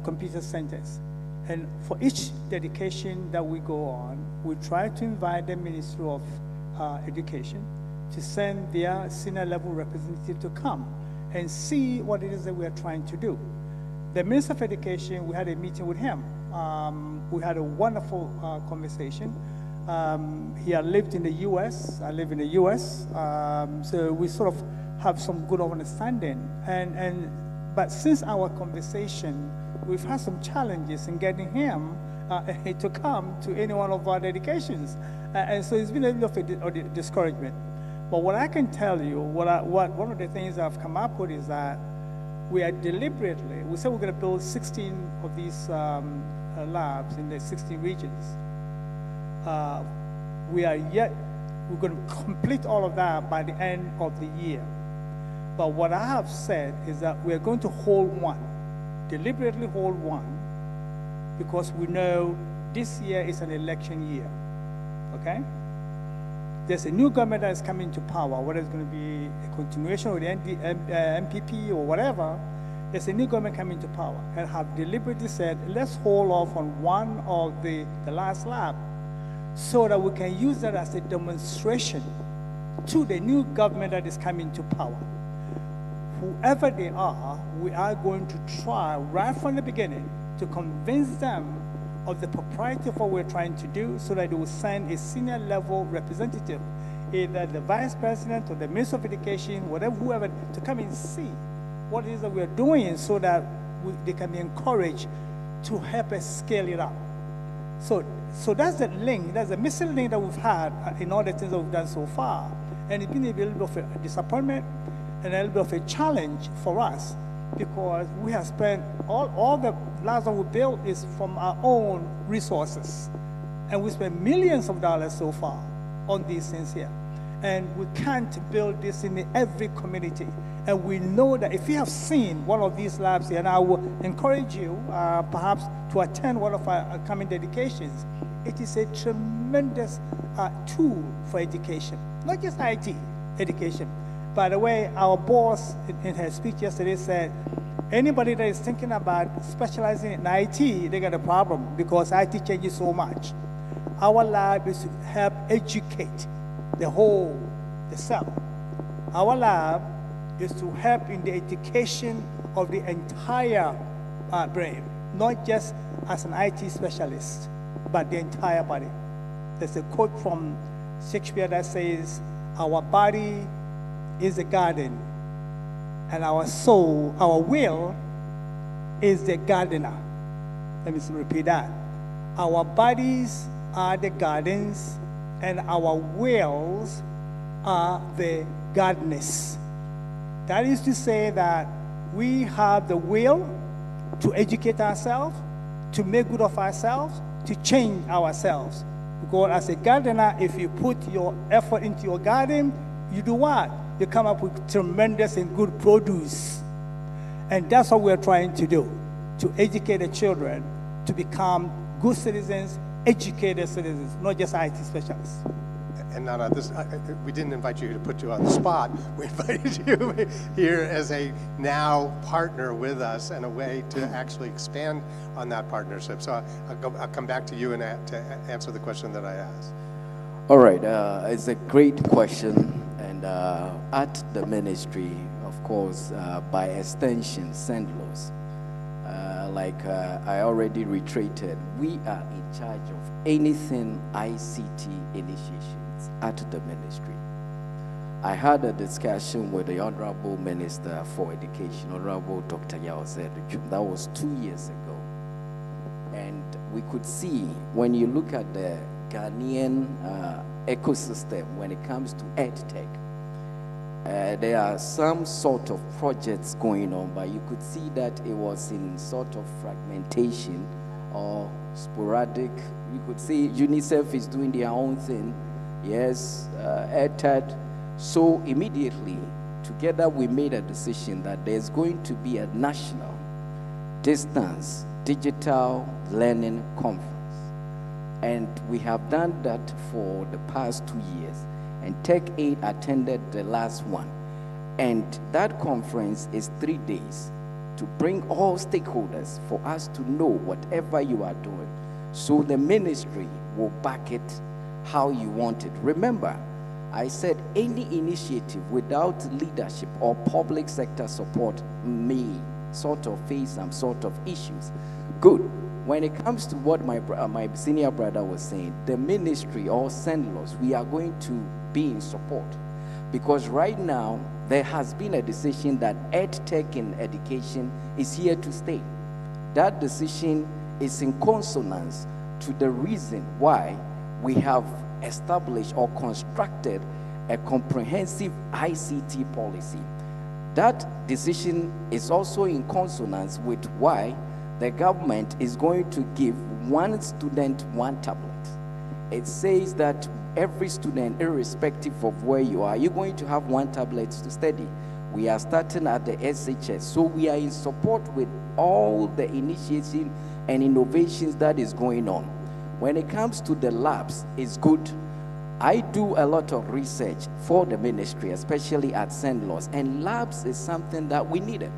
computer centers. And for each dedication that we go on, we try to invite the Ministry of Education to send their senior level representative to come and see what it is that we are trying to do. The Minister of Education, we had a meeting with him. We had a wonderful conversation. He had lived in the US, I live in the US, so we sort of have some good understanding. But since our conversation, we've had some challenges in getting him to come to any one of our dedications. And so it's been a bit of a discouragement. But what I can tell you, one of the things I've come up with is that we are deliberately, we said we're going to build 16 of these labs in the 16 regions. We're going to complete all of that by the end of the year. But what I have said is that we're going to hold one, deliberately hold one, because we know this year is an election year, okay? There's a new government that is coming to power, whether it's going to be a continuation of the MPP or whatever. There's a new government coming to power, and have deliberately said, let's hold off on one of the last lab so that we can use that as a demonstration to the new government that is coming to power. Whoever they are, we are going to try right from the beginning to convince them of the propriety of what we're trying to do, so that they will send a senior level representative, either the vice president or the minister of education, whoever, to come and see what it is that we're doing, so that they can be encouraged to help us scale it up. So that's the link, that's the missing link that we've had in all the things that we've done so far. And it's been a little bit of a disappointment and a little bit of a challenge for us, because we have spent all the labs that we built is from our own resources. And we spent millions of dollars so far on these things here. And we can't build this in every community. And we know that if you have seen one of these labs here, and I will encourage you perhaps to attend one of our coming dedications, it is a tremendous tool for education, not just IT education. By the way, our boss in her speech yesterday said, anybody that is thinking about specializing in IT, they got a problem, because IT changes so much. Our lab is to help educate the cell. Our lab is to help in the education of the entire brain, not just as an IT specialist, but the entire body. There's a quote from Shakespeare that says, our body is a garden, and our soul, our will, is the gardener. Let me repeat that. Our bodies are the gardens, and our wills are the gardeners. That is to say that we have the will to educate ourselves, to make good of ourselves, to change ourselves. Because as a gardener, if you put your effort into your garden, you do what? You come up with tremendous and good produce. And that's what we're trying to do, to educate the children to become good citizens, educated citizens, not just IT specialists. And Nana, we didn't invite you to put you on the spot. We invited you here as a now partner with us, and a way to actually expand on that partnership. So I'll come back to you and to answer the question that I asked. All right, it's a great question. And at the ministry, of course, by extension, SENDLOS, like I already reiterated, we are in charge of anything ICT initiations at the ministry. I had a discussion with the Honorable Minister for Education, Honorable Dr. Yamoransa. That was 2 years ago. And we could see, when you look at the Ghanaian ecosystem when it comes to EdTech, there are some sort of projects going on, but you could see that it was in sort of fragmentation or sporadic. You could see UNICEF is doing their own thing, yes, AIRTAD. So immediately, together we made a decision that there's going to be a national distance digital learning conference. And we have done that for the past 2 years. And Tech 8 attended the last one. And that conference is 3 days, to bring all stakeholders for us to know whatever you are doing, so the ministry will back it how you want it. Remember, I said any initiative without leadership or public sector support may sort of face some sort of issues. Good. When it comes to what my senior brother was saying, the ministry or SENDLOS, we are going to be in support, because right now there has been a decision that EdTech in education is here to stay. That decision is in consonance to the reason why we have established or constructed a comprehensive ICT policy. That decision is also in consonance with why the government is going to give one student one tablet. It says that every student, irrespective of where you are, you're going to have one tablet to study. We are starting at the SHS, so we are in support with all the initiation and innovations that is going on. When it comes to the labs, it's good. I do a lot of research for the ministry, especially at SENDLOS, and labs is something that we needed.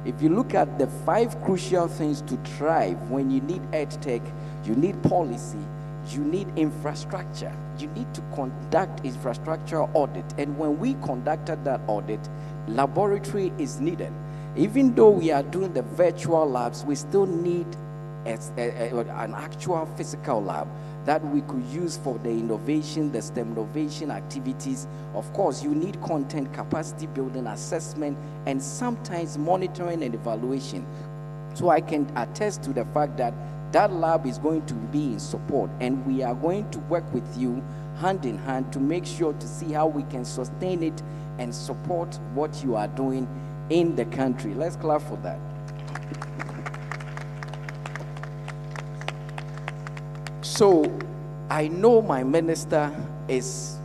If you look at the 5 crucial things to thrive when you need EdTech, you need policy, you need infrastructure, you need to conduct infrastructure audit. And when we conducted that audit, laboratory is needed. Even though we are doing the virtual labs, we still need an actual physical lab that we could use for the innovation, the STEM innovation activities. Of course, you need content, capacity building, assessment, and sometimes monitoring and evaluation. So I can attest to the fact that that lab is going to be in support, and we are going to work with you hand in hand to make sure to see how we can sustain it and support what you are doing in the country. Let's clap for that. So I know my minister is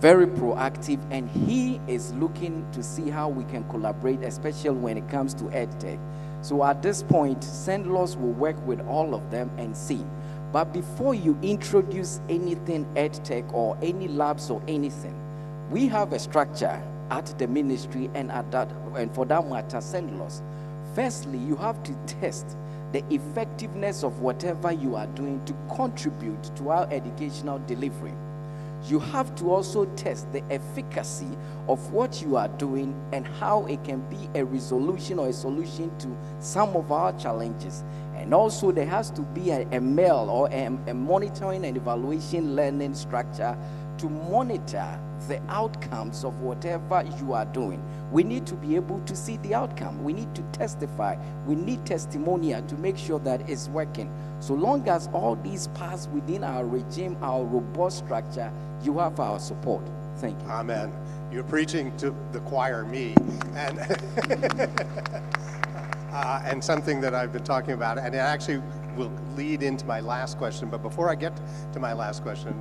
very proactive, and he is looking to see how we can collaborate, especially when it comes to EdTech. So at this point, SENDLOS will work with all of them and see. But before you introduce anything EdTech or any labs or anything, we have a structure at the ministry and for that matter, SENDLOS. Firstly, you have to test the effectiveness of whatever you are doing to contribute to our educational delivery. You have to also test the efficacy of what you are doing and how it can be a resolution or a solution to some of our challenges. And also there has to be a MEL or a monitoring and evaluation learning structure to monitor the outcomes of whatever you are doing. We need to be able to see the outcome. We need to testify. We need testimonial to make sure that it's working. So long as all these pass within our regime, our robust structure, you have our support. Thank you. Amen. You're preaching to the choir, me, and and something that I've been talking about, and it actually will lead into my last question. But before I get to my last question,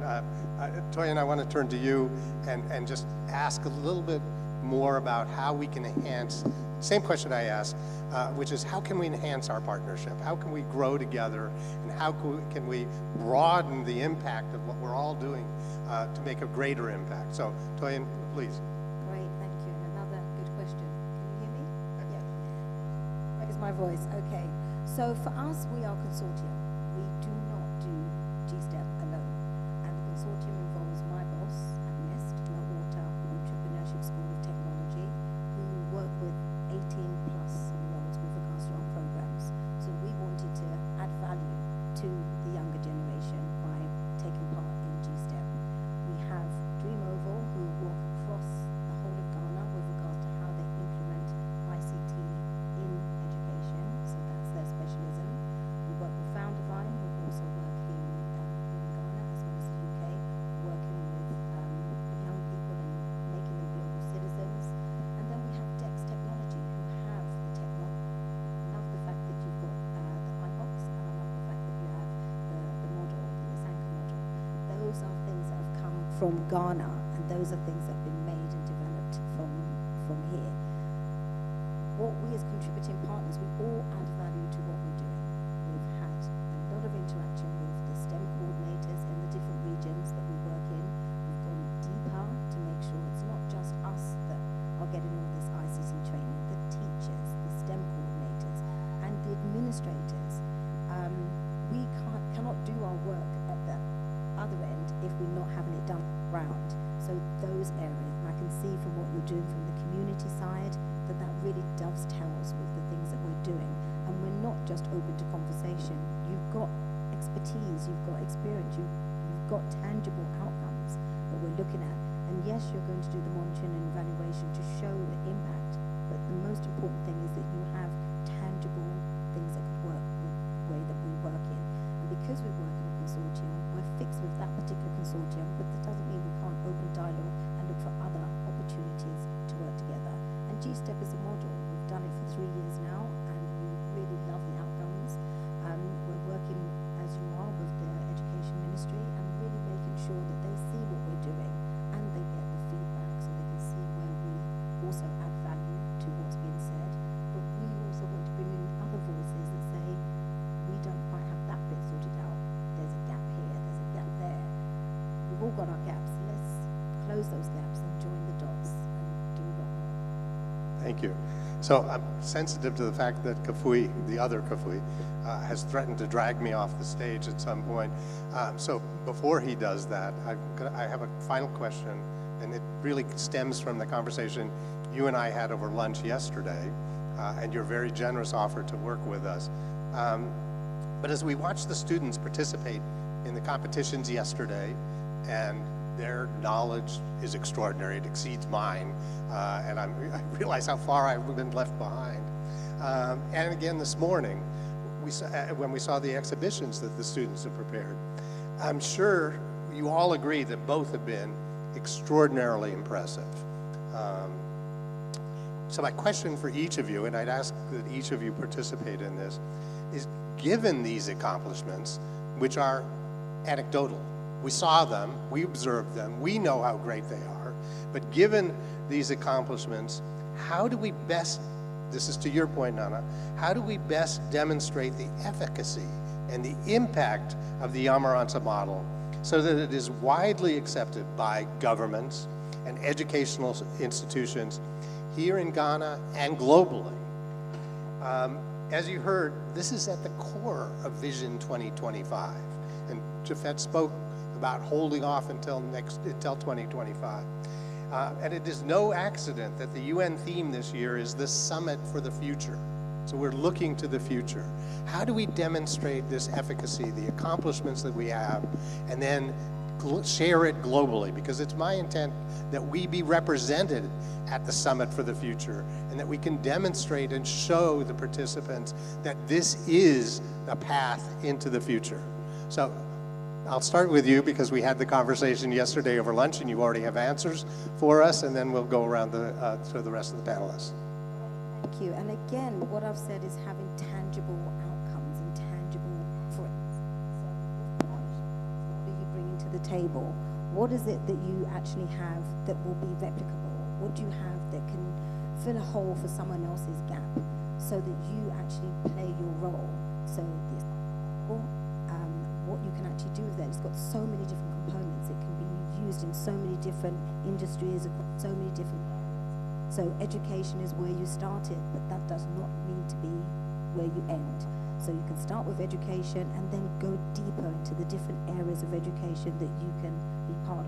Toyin, I want to turn to you and just ask a little bit more about how we can enhance, same question I asked, which is how can we enhance our partnership? How can we grow together? And how can we broaden the impact of what we're all doing to make a greater impact? So, Toyin, please. Great, thank you. And another good question. Can you hear me? Yeah. Raise my voice. Okay. So for us, we are consortium. We do not do GSTEP alone. And the consortium involves my boss at NEST, Melwater Entrepreneurship School of Technology, who work with 18 plus year-olds with regards to our programs. So we wanted to add value to the younger generation by taking part in GSTEP. We have Dream Oval, who walk across the whole of Ghana with regards to how they implement ICT in education. So that's their specialism. We work with Foundavine, who also work here in Ghana as well as the UK, working with young people and making them global citizens. And then we have Dex Technology, who have the technology. I love the fact that you've got the iBox, and I love the fact that you have the model, the Asanka model. Those are things that have come from Ghana, and those are things that have been made and developed from here. What we as contributing partners, we all add value to what we're doing. We've had a lot of interaction with the STEM coordinators in the different regions that we work in. We've gone deeper to make sure it's not just us that are getting all this ICT training, the teachers, the STEM coordinators, if we're not having it done round. So those areas, and I can see from what you're doing from the community side that that really dovetails with the things that we're doing. And we're not just open to conversation. You've got expertise, you've got experience, you've got tangible outcomes that we're looking at. And yes, you're going to do the monitoring and evaluation to show the impact, but the most important thing is that you have tangible things that could work with the way that we work in. And because we work in a consortium, we're fixed with that particular consortium, but that doesn't mean we can't open dialogue and look for other opportunities to work together. And GSTEP is a model. We've done it for 3 years now, and we really love the outcomes. We're working, as you are, with the Education Ministry and really making sure that they see what we're doing and they get the feedback so they can see where we also add value to what's being said. But we also want to bring in other voices that say, we don't quite have that bit sorted out. There's a gap here, there's a gap there. We've all got our gaps. Let's close those gaps and join the dots and do a lot more. Thank you. So I'm sensitive to the fact that Kafui, the other Kafui, has threatened to drag me off the stage at some point. So before he does that, I have a final question, and it really stems from the conversation you and I had over lunch yesterday, and your very generous offer to work with us. But as we watched the students participate in the competitions yesterday, and their knowledge is extraordinary, it exceeds mine, and I realize how far I've been left behind. And again this morning, when we saw the exhibitions that the students have prepared, I'm sure you all agree that both have been extraordinarily impressive. So my question for each of you, and I'd ask that each of you participate in this, is given these accomplishments, which are anecdotal, we saw them, we observed them, we know how great they are, but given these accomplishments, how do we best, this is to your point, Nana, how do we best demonstrate the efficacy and the impact of the Yamoransa model so that it is widely accepted by governments and educational institutions here in Ghana and globally? As you heard, this is at the core of Vision 2025, and Jafet spoke about holding off until 2025. And it is no accident that the UN theme this year is the Summit for the Future. So we're looking to the future. How do we demonstrate this efficacy, the accomplishments that we have, and then share it globally? Because it's my intent that we be represented at the Summit for the Future, and that we can demonstrate and show the participants that this is the path into the future. So I'll start with you because we had the conversation yesterday over lunch and you already have answers for us, and then we'll go around to the rest of the panelists. Thank you. And again, what I've said is having tangible outcomes and tangible fruits. So what do you bring to the table? What is it that you actually have that will be replicable? What do you have that can fill a hole for someone else's gap so that you actually play your role? So this what you can actually do with that. It's got so many different components. It can be used in so many different industries, across so many different areas. So education is where you started, but that does not mean to be where you end. So you can start with education and then go deeper into the different areas of education that you can be part of.